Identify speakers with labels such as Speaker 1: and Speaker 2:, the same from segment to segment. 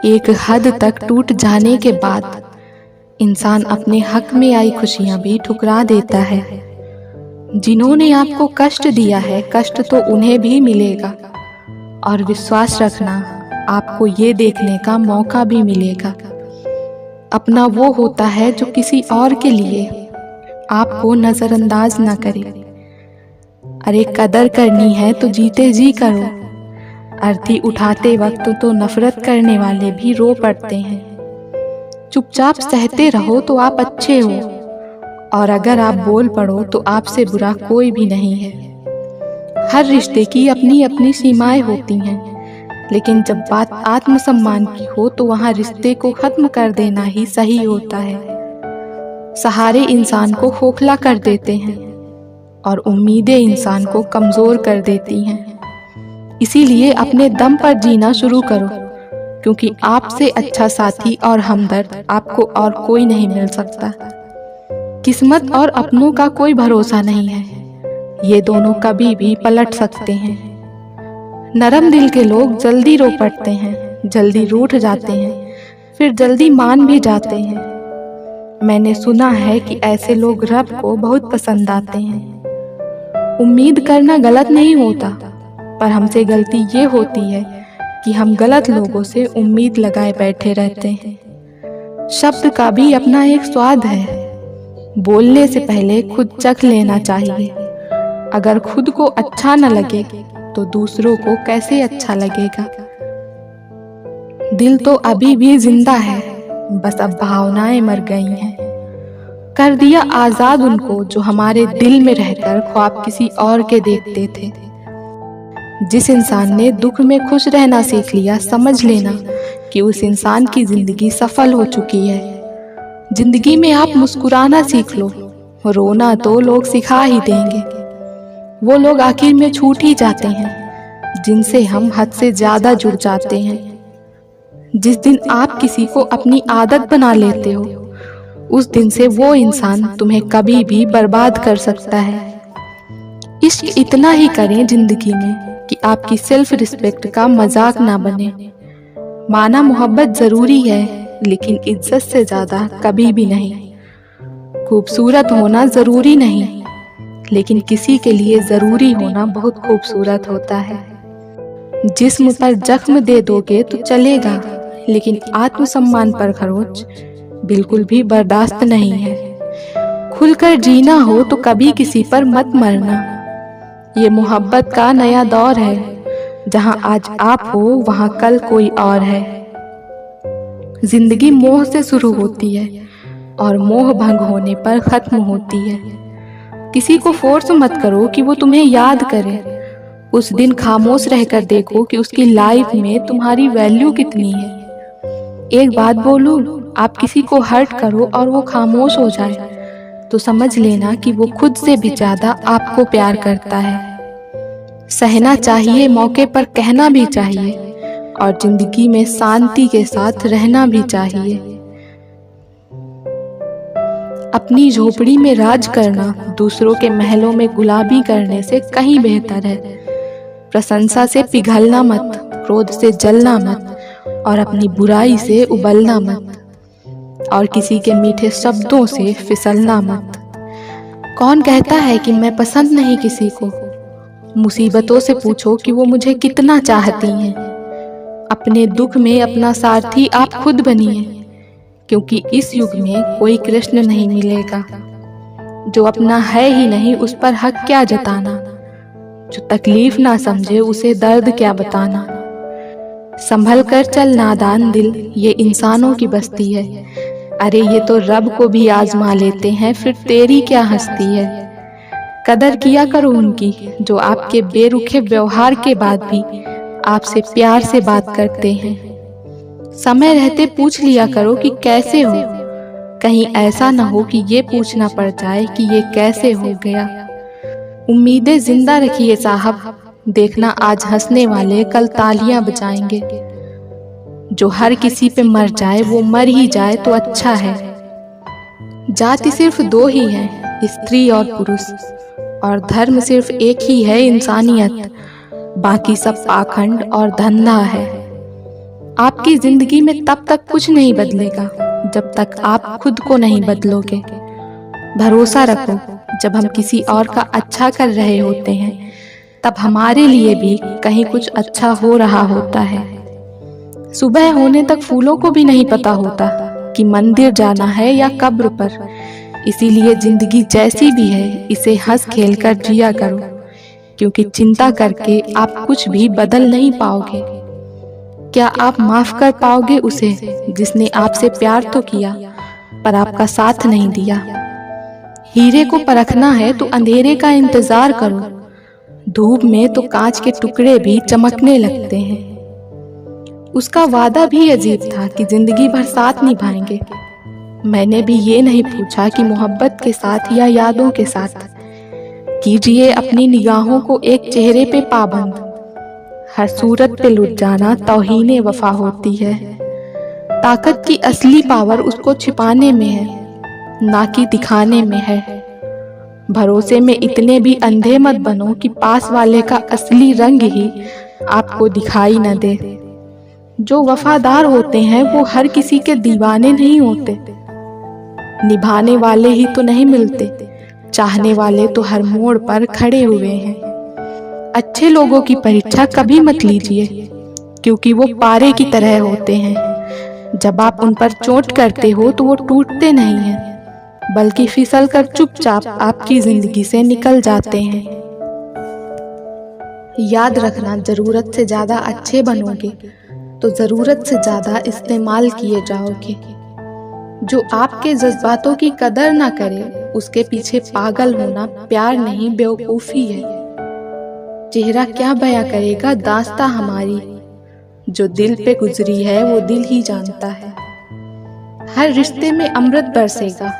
Speaker 1: एक हद तक टूट जाने के बाद इंसान अपने हक में आई खुशियां भी ठुकरा देता है। जिन्होंने आपको कष्ट दिया है, कष्ट तो उन्हें भी मिलेगा, और विश्वास रखना, आपको ये देखने का मौका भी मिलेगा। अपना वो होता है जो किसी और के लिए आपको नजरअंदाज ना करे। अरे कदर करनी है तो जीते जी करो। अर्थी उठाते वक्त तो नफरत करने वाले भी रो पड़ते हैं। चुपचाप सहते रहो तो आप अच्छे हो, और अगर आप बोल पड़ो तो आपसे बुरा कोई भी नहीं है। हर रिश्ते की अपनी अपनी सीमाएं होती हैं, लेकिन जब बात आत्मसम्मान की हो तो वहां रिश्ते को खत्म कर देना ही सही होता है। सहारे इंसान को खोखला कर देते हैं और उम्मीदें इंसान को कमजोर कर देती हैं। इसीलिए अपने दम पर जीना शुरू करो, क्योंकि आपसे अच्छा साथी और हमदर्द आपको और कोई नहीं मिल सकता। किस्मत और अपनों का कोई भरोसा नहीं है, ये दोनों कभी भी पलट सकते हैं। नरम दिल के लोग जल्दी रो पड़ते हैं, जल्दी रूठ जाते हैं, फिर जल्दी मान भी जाते हैं। मैंने सुना है कि ऐसे लोग रब को बहुत पसंद आते हैं। उम्मीद करना गलत नहीं होता, पर हमसे गलती ये होती है कि हम गलत लोगों से उम्मीद लगाए बैठे रहते हैं। शब्द का भी अपना एक स्वाद है। बोलने से पहले खुद चख लेना चाहिए। अगर खुद को अच्छा न लगे तो दूसरों को कैसे अच्छा लगेगा। दिल तो अभी भी जिंदा है, बस अब भावनाएं मर गई हैं। कर दिया आजाद उनको जो हमारे दिल में रहकर ख्वाब किसी और के देखते थे। जिस इंसान ने दुख में खुश रहना सीख लिया, समझ लेना कि उस इंसान की जिंदगी सफल हो चुकी है। जिंदगी में आप मुस्कुराना सीख लो, रोना तो लोग सिखा ही देंगे। वो लोग आखिर में छूट ही जाते हैं जिनसे हम हद से ज्यादा जुड़ जाते हैं। जिस दिन आप किसी को अपनी आदत बना लेते हो, उस दिन से वो इंसान तुम्हें कभी भी बर्बाद कर सकता है। इश्क इतना ही करें जिंदगी में कि आपकी सेल्फ रिस्पेक्ट का मजाक ना बने। माना मोहब्बत जरूरी है, लेकिन इज्जत से ज्यादा कभी भी नहीं। खूबसूरत होना जरूरी नहीं, लेकिन किसी के लिए जरूरी होना बहुत खूबसूरत होता है। जिस्म पर जख्म दे दोगे तो चलेगा, लेकिन आत्मसम्मान पर खरोंच बिल्कुल भी बर्दाश्त नहीं है। खुलकर जीना हो तो कभी किसी पर मत मरना। ये मोहब्बत का नया दौर है, जहां आज आप हो वहां कल कोई और है। जिंदगी मोह से शुरू होती है और मोह भंग होने पर खत्म होती है। किसी को फोर्स मत करो कि वो तुम्हें याद करे। उस दिन खामोश रहकर देखो कि उसकी लाइफ में तुम्हारी वैल्यू कितनी है। एक बात बोलूं, आप किसी को हर्ट करो और वो खामोश हो जाए तो समझ लेना कि वो खुद से भी ज्यादा आपको प्यार करता है। सहना चाहिए, मौके पर कहना भी चाहिए, और जिंदगी में शांति के साथ रहना भी चाहिए। अपनी झोपड़ी में राज करना दूसरों के महलों में गुलाबी करने से कहीं बेहतर है। प्रशंसा से पिघलना मत, क्रोध से जलना मत, और अपनी बुराई से उबलना मत, और किसी के मीठे शब्दों से फिसलना मत। कौन कहता है कि मैं पसंद नहीं किसी को? मुसीबतों से पूछो कि वो मुझे कितना चाहती हैं। अपने दुख में अपना सारथी आप खुद बनिए, क्योंकि इस युग में कोई कृष्ण नहीं मिलेगा। जो अपना है ही नहीं उस पर हक क्या जताना। जो तकलीफ ना समझे उसे दर्द क्या बताना। संभल कर चल नादान दिल, ये इंसानों की बस्ती है। अरे ये तो रब को भी आजमा लेते हैं, फिर तेरी क्या हस्ती है। कदर किया करो उनकी जो आपके बेरुखे व्यवहार के बाद भी आपसे प्यार से बात करते हैं। समय रहते पूछ लिया करो कि कैसे हो, कहीं ऐसा ना हो कि ये पूछना पड़ जाए कि ये कैसे हो गया। उम्मीदें जिंदा रखिए साहब, देखना आज हंसने वाले कल तालियां बजाएंगे। जो हर किसी पे मर जाए वो मर ही जाए तो अच्छा है। जाति सिर्फ दो ही है, स्त्री और पुरुष, और धर्म सिर्फ एक ही है, इंसानियत। बाकी सब पाखंड और धंधा है। आपकी जिंदगी में तब तक कुछ नहीं बदलेगा जब तक आप खुद को नहीं बदलोगे। भरोसा रखो, जब हम किसी और का अच्छा कर रहे होते हैं तब हमारे लिए भी कहीं कुछ अच्छा हो रहा होता है। सुबह होने तक फूलों को भी नहीं पता होता कि मंदिर जाना है या कब्र पर। इसीलिए जिंदगी जैसी भी है इसे हंस खेल कर जिया करो, क्योंकि चिंता करके आप कुछ भी बदल नहीं पाओगे। क्या आप माफ कर पाओगे उसे जिसने आपसे प्यार तो किया पर आपका साथ नहीं दिया? हीरे को परखना है तो अंधेरे का इंतजार करो, धूप में तो कांच के टुकड़े भी चमकने लगते हैं। उसका वादा भी अजीब था कि जिंदगी भर साथ निभाएंगे। मैंने भी ये नहीं पूछा कि मोहब्बत के साथ या यादों के साथ। कीजिए अपनी निगाहों को एक चेहरे पे पाबंद, हर सूरत पे लुट जाना तौहीने वफा होती है। ताकत की असली पावर उसको छिपाने में है, ना कि दिखाने में है। भरोसे में इतने भी अंधे मत बनो कि पास वाले का असली रंग ही आपको दिखाई न दे। जो वफादार होते हैं वो हर किसी के दीवाने नहीं होते। निभाने वाले ही तो नहीं मिलते, चाहने वाले तो हर मोड़ पर खड़े हुए हैं। अच्छे लोगों की परीक्षा कभी मत लीजिए, क्योंकि वो पारे की तरह होते हैं। जब आप उन पर चोट करते हो तो वो टूटते नहीं हैं, बल्कि फिसल कर चुपचाप आपकी जिंदगी से निकल जाते हैं। याद रखना, जरूरत से ज्यादा अच्छे बनोगे तो जरूरत से ज्यादा इस्तेमाल किए जाओगे। जो आपके जज्बातों की कदर ना करे उसके पीछे पागल होना प्यार नहीं बेवकूफी है। चेहरा क्या बयां करेगा दास्तां हमारी, जो दिल पे गुजरी है वो दिल ही जानता है। हर रिश्ते में अमृत बरसेगा,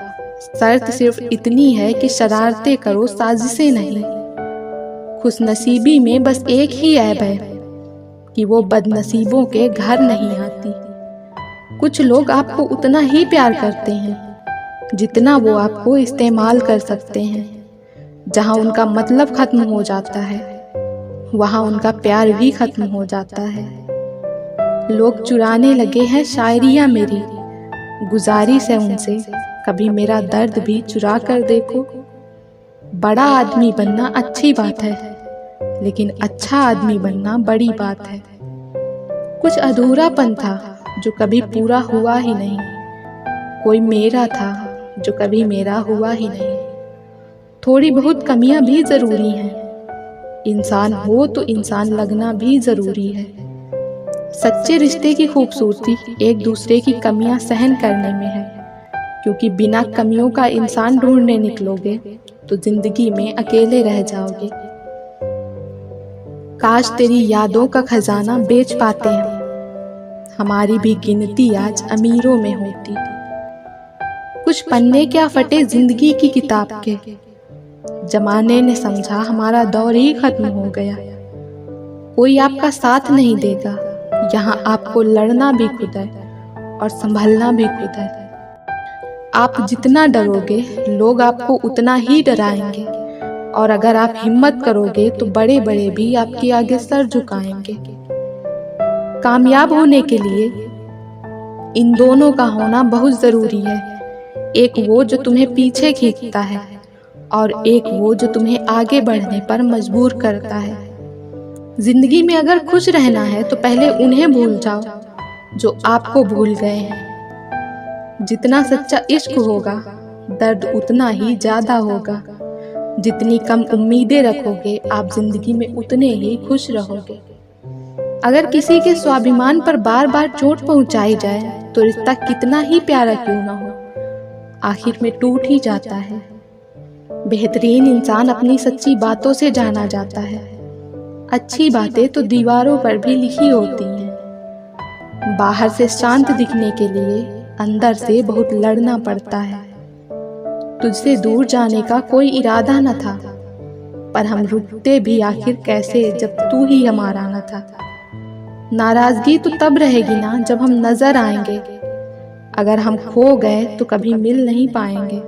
Speaker 1: शर्त सिर्फ इतनी है कि शरारतें करो, साजिशें नहीं। खुशनसीबी में बस एक ही ऐब है कि वो बदनसीबों के घर नहीं आती। कुछ लोग आपको उतना ही प्यार करते हैं जितना वो आपको इस्तेमाल कर सकते हैं। जहां उनका मतलब खत्म हो जाता है वहां उनका प्यार भी खत्म हो जाता है। लोग चुराने लगे हैं शायरियां मेरी, गुजारिश है उनसे कभी मेरा दर्द भी चुरा कर देखो। बड़ा आदमी बनना अच्छी बात है, लेकिन अच्छा आदमी बनना बड़ी बात है। कुछ अधूरापन था जो कभी पूरा हुआ ही नहीं, कोई मेरा था जो कभी मेरा हुआ ही नहीं। थोड़ी बहुत कमियां भी जरूरी हैं, इंसान हो तो इंसान लगना भी जरूरी है। सच्चे रिश्ते की खूबसूरती एक दूसरे की कमियां सहन करने में है, क्योंकि बिना कमियों का इंसान ढूंढने निकलोगे तो जिंदगी में अकेले रह जाओगे। काश तेरी यादों का खजाना बेच पाते हम, हमारी भी गिनती आज अमीरों में होती। कुछ पन्ने क्या फटे जिंदगी की किताब के, जमाने ने समझा हमारा दौर ही खत्म हो गया। कोई आपका साथ नहीं देगा, यहाँ आपको लड़ना भी खुद है और संभलना भी खुद है। आप जितना डरोगे लोग आपको उतना ही डराएंगे, और अगर आप हिम्मत करोगे तो बड़े बड़े भी आपके आगे सर झुकाएंगे। कामयाब होने के लिए इन दोनों का होना बहुत जरूरी है, एक वो जो तुम्हें पीछे खींचता है और एक वो जो तुम्हें आगे बढ़ने पर मजबूर करता है। जिंदगी में अगर खुश रहना है तो पहले उन्हें भूल जाओ जो आपको भूल गए हैं। जितना सच्चा इश्क होगा दर्द उतना ही ज्यादा होगा। जितनी कम उम्मीदें रखोगे आप जिंदगी में उतने ही खुश रहोगे। अगर किसी के स्वाभिमान पर बार बार चोट पहुंचाई जाए तो रिश्ता कितना ही प्यारा क्यों ना हो, आखिर में टूट ही जाता है। बेहतरीन इंसान अपनी सच्ची बातों से जाना जाता है। अच्छी बातें तो दीवारों पर भी लिखी होती हैं। बाहर से शांत दिखने के लिए अंदर से बहुत लड़ना पड़ता है। तुझसे दूर जाने का कोई इरादा न था, पर हम रुकते भी आखिर कैसे जब तू ही हमारा न था। नाराजगी तो तब रहेगी ना जब हम नजर आएंगे, अगर हम खो गए तो कभी मिल नहीं पाएंगे।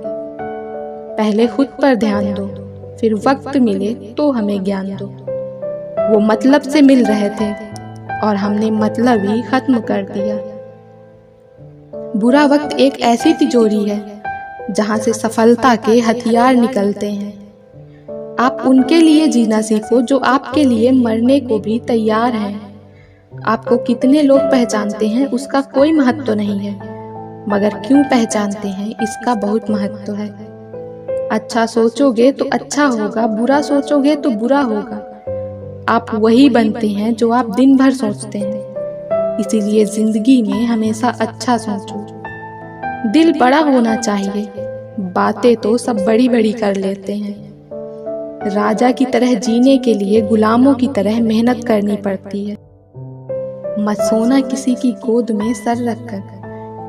Speaker 1: पहले खुद पर ध्यान दो, फिर वक्त मिले तो हमें ज्ञान दो। वो मतलब से मिल रहे थे और हमने मतलब ही खत्म कर दिया। बुरा वक्त एक ऐसी तिजोरी है जहां से सफलता के हथियार निकलते हैं। आप उनके लिए जीना सीखो जो आपके लिए मरने को भी तैयार हैं। आपको कितने लोग पहचानते हैं उसका कोई महत्व नहीं है, मगर क्यों पहचानते हैं इसका बहुत महत्व है। अच्छा सोचोगे तो अच्छा होगा, बुरा सोचोगे तो बुरा होगा। आप वही बनते हैं जो आप दिन भर सोचते हैं। इसीलिए जिंदगी में हमेशा अच्छा सोचो। दिल बड़ा होना चाहिए, बातें तो सब बड़ी बड़ी कर लेते हैं। राजा की तरह जीने के लिए गुलामों की तरह मेहनत करनी पड़ती है। मत सोना किसी की गोद में सर रखकर,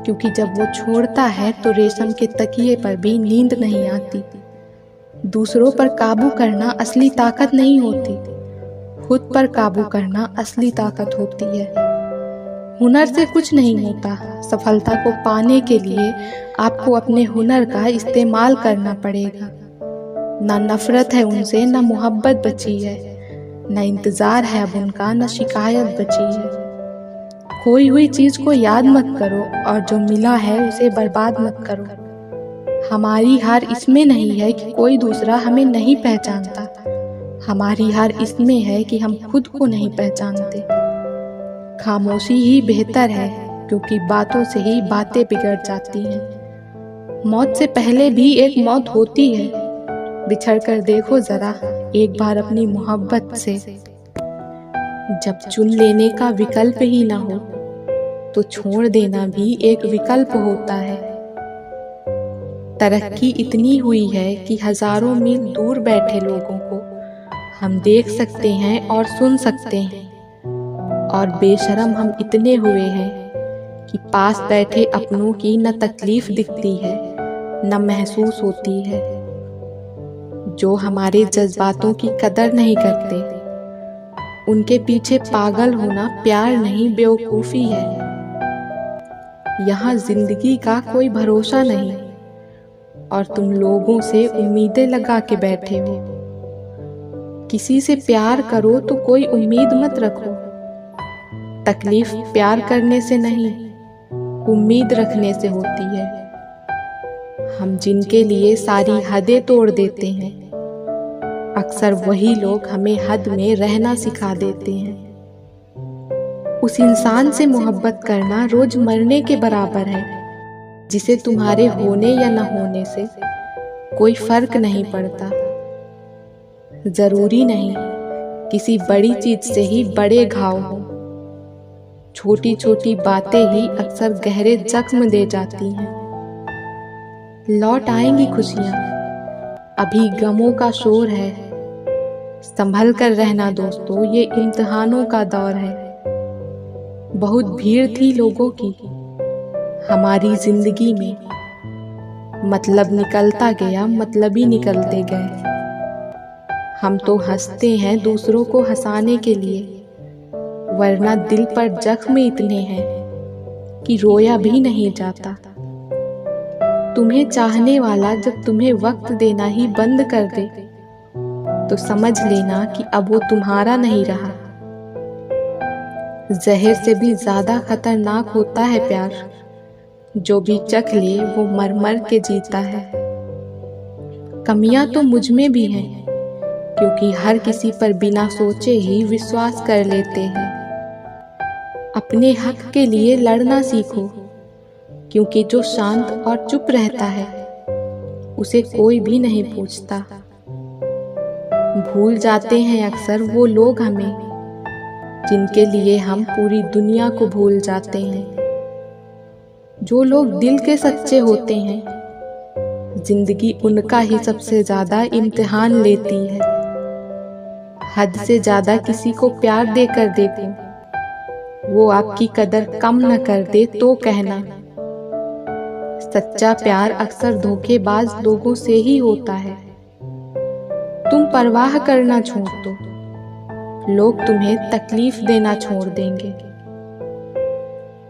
Speaker 1: क्योंकि जब वो छोड़ता है तो रेशम के तकिए पर भी नींद नहीं आती। दूसरों पर काबू करना असली ताकत नहीं होती, खुद पर काबू करना असली ताकत होती है। हुनर से कुछ नहीं होता। सफलता को पाने के लिए आपको अपने हुनर का इस्तेमाल करना पड़ेगा। ना नफरत है उनसे, ना मोहब्बत बची है, ना इंतजार है अब उनका, ना शिकायत बची है। खोई हुई चीज को याद मत करो और जो मिला है उसे बर्बाद मत करो। हमारी हार इसमें नहीं है कि कोई दूसरा हमें नहीं पहचानता, हमारी हार इसमें है कि हम खुद को नहीं पहचानते। खामोशी ही बेहतर है, क्योंकि बातों से ही बातें बिगड़ जाती हैं। मौत से पहले भी एक मौत होती है। बिछड़ कर देखो जरा एक बार अपनी मोहब्बत से। जब चुन लेने का विकल्प ही ना हो तो छोड़ देना भी एक विकल्प होता है। तरक्की इतनी हुई है कि हजारों मील दूर बैठे लोगों को हम देख सकते हैं और सुन सकते हैं, और बेशरम हम इतने हुए हैं कि पास बैठे अपनों की न तकलीफ दिखती है न महसूस होती है। जो हमारे जज्बातों की कदर नहीं करते उनके पीछे पागल होना प्यार नहीं बेवकूफ़ी है। यहाँ जिंदगी का कोई भरोसा नहीं और तुम लोगों से उम्मीदें लगा के बैठे हो। किसी से प्यार करो तो कोई उम्मीद मत रखो। तकलीफ प्यार करने से नहीं, उम्मीद रखने से होती है। हम जिनके लिए सारी हदें तोड़ देते हैं, अक्सर वही लोग हमें हद में रहना सिखा देते हैं। उस इंसान से मोहब्बत करना रोज मरने के बराबर है, जिसे तुम्हारे होने या न होने से कोई फर्क नहीं पड़ता। जरूरी नहीं किसी बड़ी चीज से ही बड़े घाव हो। छोटी छोटी बातें ही अक्सर गहरे जख्म दे जाती हैं। लौट आएंगी खुशियां, अभी गमों का शोर है। संभल कर रहना दोस्तों, ये इम्तिहानों का दौर है। बहुत भीड़ थी लोगों की हमारी जिंदगी में, मतलब निकलता गया, मतलब ही निकलते गए। हम तो हंसते हैं दूसरों को हंसाने के लिए, वरना दिल पर जख्म इतने हैं कि रोया भी नहीं जाता। तुम्हें चाहने वाला जब तुम्हें वक्त देना ही बंद कर दे तो समझ लेना कि अब वो तुम्हारा नहीं रहा। जहर से भी ज्यादा खतरनाक होता है प्यार, जो भी चख ले वो मर मर के जीता है। कमियां तो मुझ में भी हैं, क्योंकि हर किसी पर बिना सोचे ही विश्वास कर लेते हैं। अपने हक के लिए लड़ना सीखो, क्योंकि जो शांत और चुप रहता है उसे कोई भी नहीं पूछता। भूल जाते हैं अक्सर वो लोग हमें, जिनके लिए हम पूरी दुनिया को भूल जाते हैं। जो लोग दिल के सच्चे होते हैं, जिंदगी उनका ही सबसे ज्यादा इम्तिहान लेती है। हद से ज्यादा किसी को प्यार देकर देखो, वो आपकी कदर कम न कर दे तो कहना। सच्चा प्यार अक्सर धोखेबाज लोगों से ही होता है। तुम परवाह करना छोड़ दो, लोग तुम्हें तकलीफ देना छोड़ देंगे।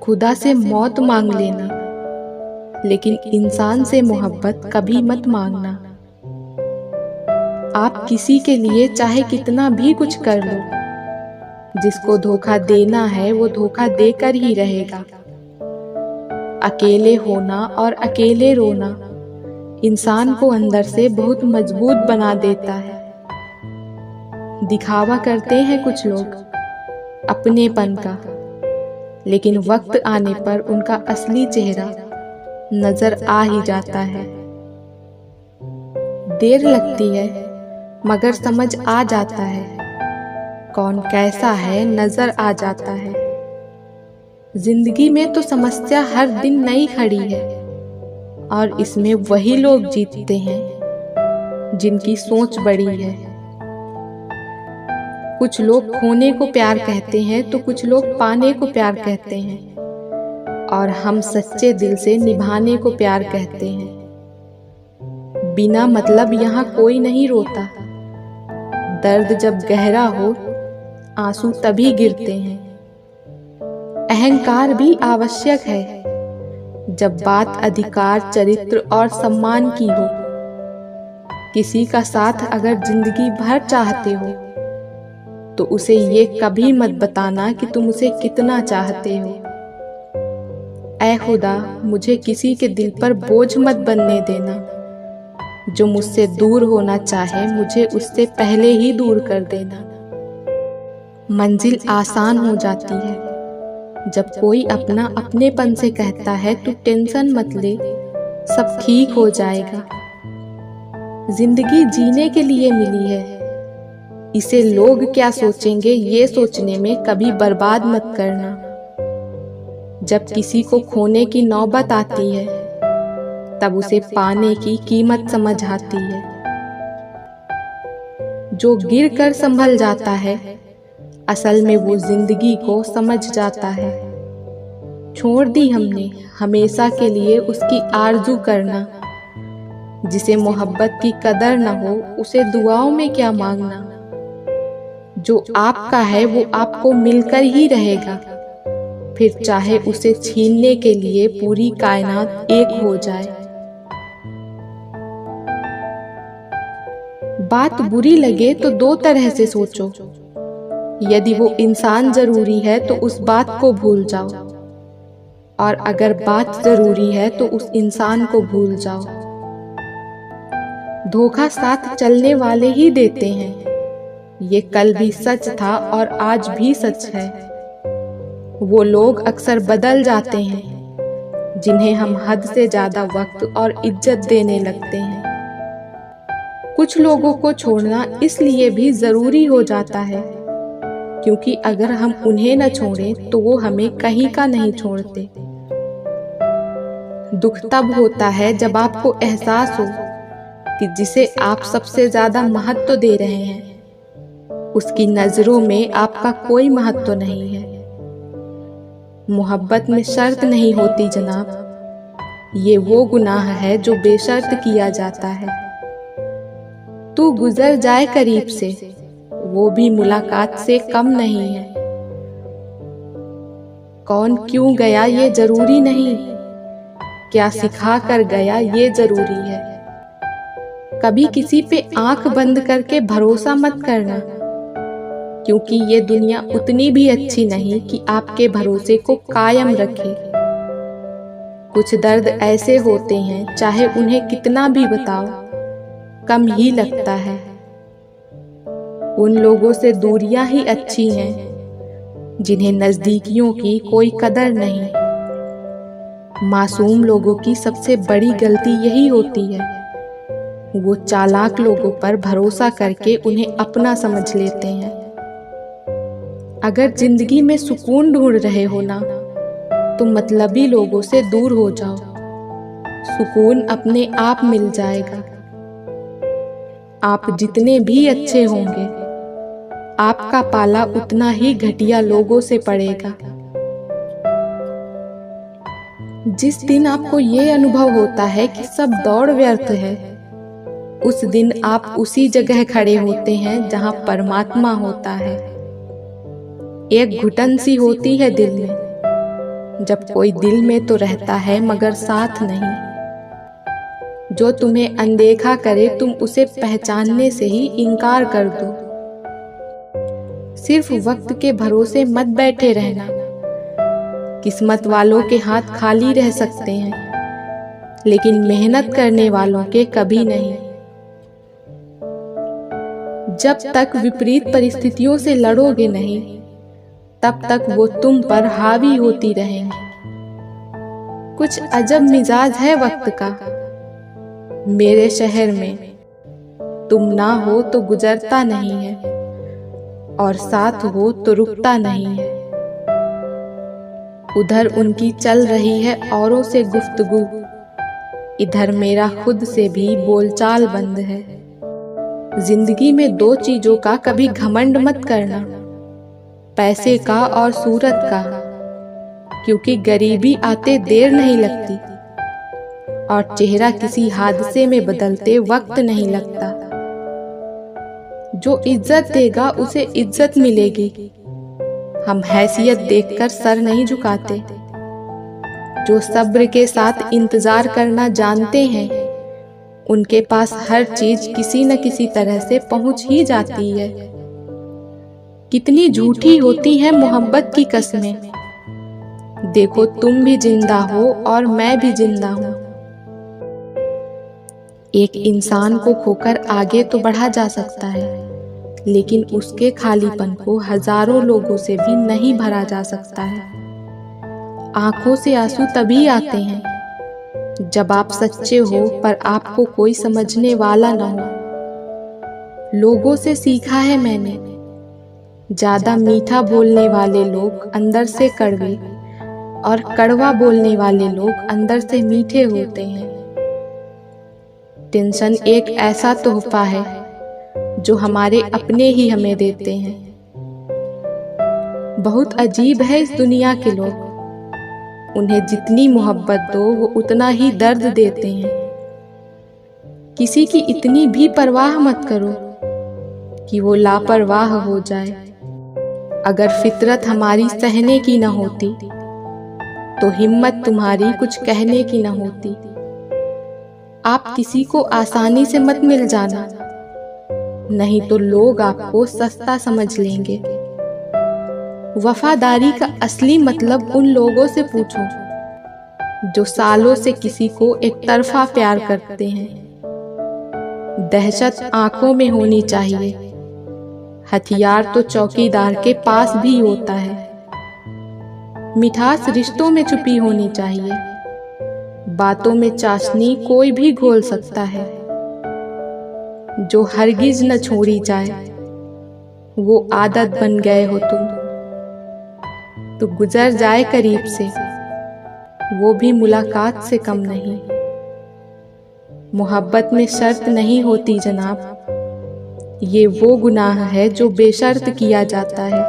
Speaker 1: खुदा से मौत मांग लेना, लेकिन इंसान से मोहब्बत कभी मत मांगना। आप किसी के लिए चाहे कितना भी कुछ कर लो, जिसको धोखा देना है वो धोखा देकर ही रहेगा। अकेले होना और अकेले रोना इंसान को अंदर से बहुत मजबूत बना देता है। दिखावा करते हैं कुछ लोग अपनेपन का, लेकिन वक्त आने पर उनका असली चेहरा नजर आ ही जाता है। देर लगती है मगर समझ आ जाता है, कौन कैसा है नजर आ जाता है। जिंदगी में तो समस्या हर दिन नई खड़ी है, और इसमें वही लोग जीतते हैं जिनकी सोच बड़ी है। कुछ लोग खोने को प्यार कहते हैं तो कुछ लोग पाने को प्यार कहते हैं, और हम सच्चे दिल से निभाने को प्यार कहते हैं। बिना मतलब यहाँ कोई नहीं रोता, दर्द जब गहरा हो आंसू तभी गिरते हैं। अहंकार भी आवश्यक है जब बात अधिकार, चरित्र और सम्मान की हो। किसी का साथ अगर जिंदगी भर चाहते हो तो उसे ये कभी मत बताना कि तुम उसे कितना चाहते हो। ऐ खुदा, मुझे किसी के दिल पर बोझ मत बनने देना। जो मुझसे दूर होना चाहे मुझे उससे पहले ही दूर कर देना। मंजिल आसान हो जाती है जब कोई अपना अपनेपन से कहता है तू टेंशन मत ले, सब ठीक हो जाएगा। जिंदगी जीने के लिए मिली है, इसे लोग क्या सोचेंगे ये सोचने में कभी बर्बाद मत करना। जब किसी को खोने की नौबत आती है तब उसे पाने की कीमत समझ आती है। जो गिर कर संभल जाता है असल में वो जिंदगी को समझ जाता है। छोड़ दी हमने हमेशा के लिए उसकी आरज़ू करना। जिसे मोहब्बत की कदर न हो उसे दुआओं में क्या मांगना। जो आपका है वो आपको मिलकर ही रहेगा, फिर चाहे उसे छीनने के लिए पूरी कायनात एक हो जाए। बात बुरी लगे तो दो तरह से सोचो। यदि वो इंसान जरूरी है तो उस बात को भूल जाओ, और अगर बात जरूरी है तो उस इंसान को भूल जाओ। धोखा साथ चलने वाले ही देते हैं, ये कल भी सच था और आज भी सच है। वो लोग अक्सर बदल जाते हैं जिन्हें हम हद से ज्यादा वक्त और इज्जत देने लगते हैं। कुछ लोगों को छोड़ना इसलिए भी जरूरी हो जाता है क्योंकि अगर हम उन्हें न छोड़ें तो वो हमें कहीं का नहीं छोड़ते। दुख तब होता है जब आपको एहसास हो कि जिसे आप सबसे ज्यादा महत्व दे रहे हैं उसकी नजरों में आपका कोई महत्व नहीं है। मोहब्बत में शर्त नहीं होती जनाब, ये वो गुनाह है जो बेशर्त किया जाता है। तू गुजर जाए करीब से वो भी मुलाकात से कम नहीं है। कौन क्यों गया ये जरूरी नहीं, क्या सिखा कर गया ये जरूरी है। कभी किसी पे आंख बंद करके भरोसा मत करना, क्योंकि ये दुनिया उतनी भी अच्छी नहीं कि आपके भरोसे को कायम रखे। कुछ दर्द ऐसे होते हैं चाहे उन्हें कितना भी बताओ कम ही लगता है। उन लोगों से दूरियां ही अच्छी हैं जिन्हें नजदीकियों की कोई कदर नहीं। मासूम लोगों की सबसे बड़ी गलती यही होती है, वो चालाक लोगों पर भरोसा करके उन्हें अपना समझ लेते हैं। अगर जिंदगी में सुकून ढूंढ रहे हो ना तो मतलबी लोगों से दूर हो जाओ, सुकून अपने आप मिल जाएगा। आप जितने भी अच्छे होंगे आपका पाला उतना ही घटिया लोगों से पड़ेगा। जिस दिन आपको ये अनुभव होता है कि सब दौड़ व्यर्थ है, उस दिन आप उसी जगह खड़े होते हैं जहां परमात्मा होता है। एक घुटन सी होती है दिल में, जब कोई दिल में तो रहता है मगर साथ नहीं। जो तुम्हें अनदेखा करे तुम उसे पहचानने से ही इनकार कर दो। सिर्फ वक्त के भरोसे मत बैठे रहना। किस्मत वालों के हाथ खाली रह सकते हैं, लेकिन मेहनत करने वालों के कभी नहीं। जब तक विपरीत परिस्थितियों से लड़ोगे नहीं, तब तक वो तुम पर हावी होती रहेंगी। कुछ अजब मिजाज है वक्त का। मेरे शहर में तुम ना हो तो गुजरता नहीं है, और साथ हो तो रुकता नहीं है। उधर उनकी चल रही है औरों से गुफ्तगू, इधर मेरा खुद से भी बोलचाल बंद है। जिंदगी में दो चीजों का कभी घमंड मत करना, पैसे का और सूरत का, क्योंकि गरीबी आते देर नहीं लगती और चेहरा किसी हादसे में बदलते वक्त नहीं लगता। जो इज्जत देगा उसे इज्जत मिलेगी। हम हैसियत देखकर सर नहीं झुकाते। जो सब्र के साथ इंतजार करना जानते हैं, उनके पास हर चीज किसी न किसी तरह से पहुंच ही जाती है। कितनी झूठी होती है मोहब्बत की कस्में। देखो तुम भी जिंदा हो और मैं भी जिंदा हूं। एक इंसान को खोकर आगे तो बढ़ा जा सकता है, लेकिन उसके खालीपन को हजारों लोगों से भी नहीं भरा जा सकता है। आंखों से आंसू तभी आते हैं जब आप सच्चे हो पर आपको कोई समझने वाला ना हो। लोगों से सीखा है मैंने, ज्यादा मीठा बोलने वाले लोग अंदर से कड़वे और कड़वा बोलने वाले लोग अंदर से मीठे होते हैं। टेंशन एक ऐसा तोहफा है जो हमारे अपने ही हमें देते हैं। बहुत अजीब है इस दुनिया के लोग। उन्हें जितनी मोहब्बत दो वो उतना ही दर्द देते हैं। किसी की इतनी भी परवाह मत करो कि वो लापरवाह हो जाए। अगर फितरत हमारी सहने की न होती तो हिम्मत तुम्हारी कुछ कहने की न होती। आप किसी को आसानी से मत मिल जाना, नहीं तो लोग आपको सस्ता समझ लेंगे। वफादारी का असली मतलब उन लोगों से पूछो जो सालों से किसी को एक तरफा प्यार करते हैं। दहशत आंखों में होनी चाहिए, हथियार तो चौकीदार के पास भी होता है। मिठास रिश्तों में छुपी होनी चाहिए, बातों में चाशनी कोई भी घोल सकता है। जो हरगिज न छोड़ी जाए वो आदत बन गए हो तुम, तो गुजर जाए करीब से वो भी मुलाकात से कम नहीं। मोहब्बत में शर्त नहीं होती जनाब, ये वो गुनाह है जो बेशर्त किया जाता है।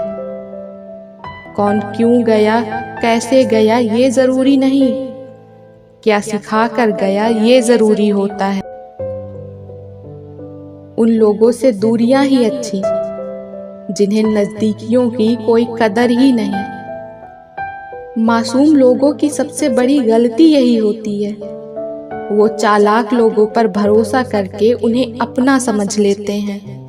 Speaker 1: कौन क्यों गया, कैसे गया ये जरूरी नहीं, क्या सिखा कर गया ये जरूरी होता है। उन लोगों से दूरियां ही अच्छी जिन्हें नजदीकियों की कोई कदर ही नहीं। मासूम लोगों की सबसे बड़ी गलती यही होती है, वो चालाक लोगों पर भरोसा करके उन्हें अपना समझ लेते हैं।